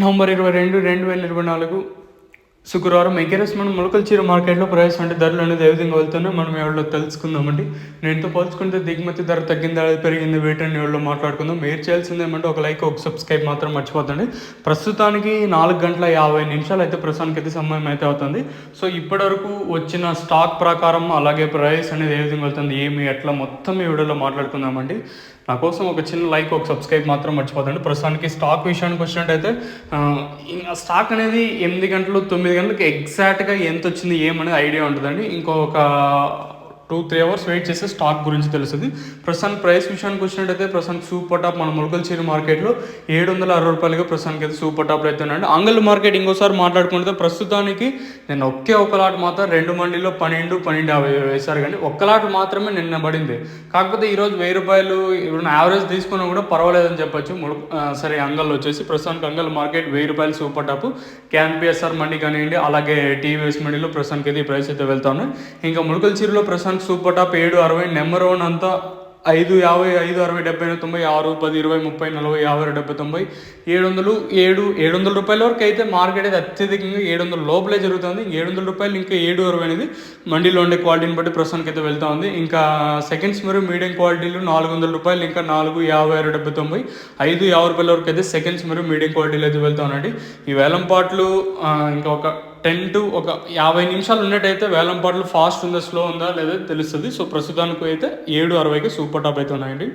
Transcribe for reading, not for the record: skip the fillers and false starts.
November 22, 2024 శుక్రవారం ఎగరెస్ మనం మొలకల చీర మార్కెట్లో ప్రైస్ అంటే ధరలు అనేది ఏ విధంగా వెళ్తున్నాయో మనం ఎవరిలో తెలుసుకుందామండి. నేనుతో పోల్చుకుంటే దిగుమతి ధర తగ్గిందా పెరిగింది వేటని ఎవరిలో మాట్లాడుకుందాం. మీరు చేయాల్సింది ఏమంటే ఒక లైక్ ఒక సబ్స్క్రైబ్ మాత్రం మర్చిపోతండి. ప్రస్తుతానికి 4 గంటల 50 నిమిషాలు అయితే ప్రస్తుతానికి అయితే సమయం అయితే అవుతుంది. సో ఇప్పటివరకు వచ్చిన స్టాక్ ప్రకారం అలాగే ప్రైస్ అనేది ఏ విధంగా వెళ్తుంది ఏమి ఎట్లా మొత్తం ఈ వీడియోలో మాట్లాడుకుందామండి. నా కోసం ఒక చిన్న లైక్ ఒక సబ్స్క్రైబ్ మాత్రం మర్చిపోతండి. ప్రస్తుతానికి స్టాక్ విషయానికి వచ్చినట్టయితే స్టాక్ అనేది 8 గంటలు 9 గంటలకు ఎగ్జాక్ట్గా ఎంత వచ్చింది ఏమనేది ఐడియా ఉంటుందండి. ఇంకొక 2-3 అవర్స్ వెయిట్ చేస్తే స్టాక్ గురించి తెలుస్తుంది. ప్రస్తుతానికి ప్రైస్ విషయానికి వచ్చినట్టయితే ప్రస్తుతానికి సూపర్ టాప్ మన మొలకల చీర మార్కెట్లో 760 రూపాయలుగా ప్రస్తుతానికి అయితే సూపర్ టాప్లో అయితే ఉన్నాయండి. అంగల్ మార్కెట్ ఇంకోసారి మాట్లాడుకుంటే ప్రస్తుతానికి నేను ఒక లాట్ మాత్రం 2 మండీలో 12-50 వేశారు, కానీ ఒక్క లాట్ మాత్రమే నిన్న పడింది. కాకపోతే ఈరోజు 1000 రూపాయలు ఇప్పుడు యావరేజ్ తీసుకున్నా కూడా పర్వాలేదని చెప్పొచ్చు. సరే అంగల్ వచ్చేసి ప్రస్తుతానికి అంగల్ మార్కెట్ 1000 రూపాయలు సూపర్ టాప్. క్యాన్పిఎస్ఆర్ మండి కానివ్వండి అలాగే టీవీఎస్ మండీలో ప్రస్తుతానికి అయితే ఈ ప్రైస్ అయితే వెళ్తా ఉన్నాయి. ఇంకా మొలకల చీరలో ప్రస్తుతానికి సూపర్ టాప్ 760, నెంబర్ 1 అంతా 550, 5, 60, 70, 90, 6, 10, 20, 30, 40, 50, 70, 90, 700 రూపాయల వరకు అయితే మార్కెట్ అయితే అత్యధికంగా 700 లోపలే జరుగుతుంది. 700 రూపాయలు ఇంకా 760 అనేది మండీలో ఉండే క్వాలిటీని బట్టి ప్రస్తుతానికి అయితే వెళ్తా ఉంది. ఇంకా సెకండ్స్ మరియు మీడియం క్వాలిటీలు 400 రూపాయలు, ఇంకా 4, 50, 60, 70, 5, 50 రూపాయల వరకు అయితే సెకండ్స్ మరియు మీడియం క్వాలిటీలు అయితే వెళ్తా ఉన్నాయండి. ఈ వేలం పాటలు ఇంకా ఒక 10 to 50 నిమిషాలు ఉన్నట్టయితే వేలం పాటలు ఫాస్ట్ ఉందా స్లో ఉందా లేదా తెలుస్తుంది. సో ప్రస్తుతానికి అయితే 760కి సూపర్ టాప్ అయితే ఉన్నాయండి.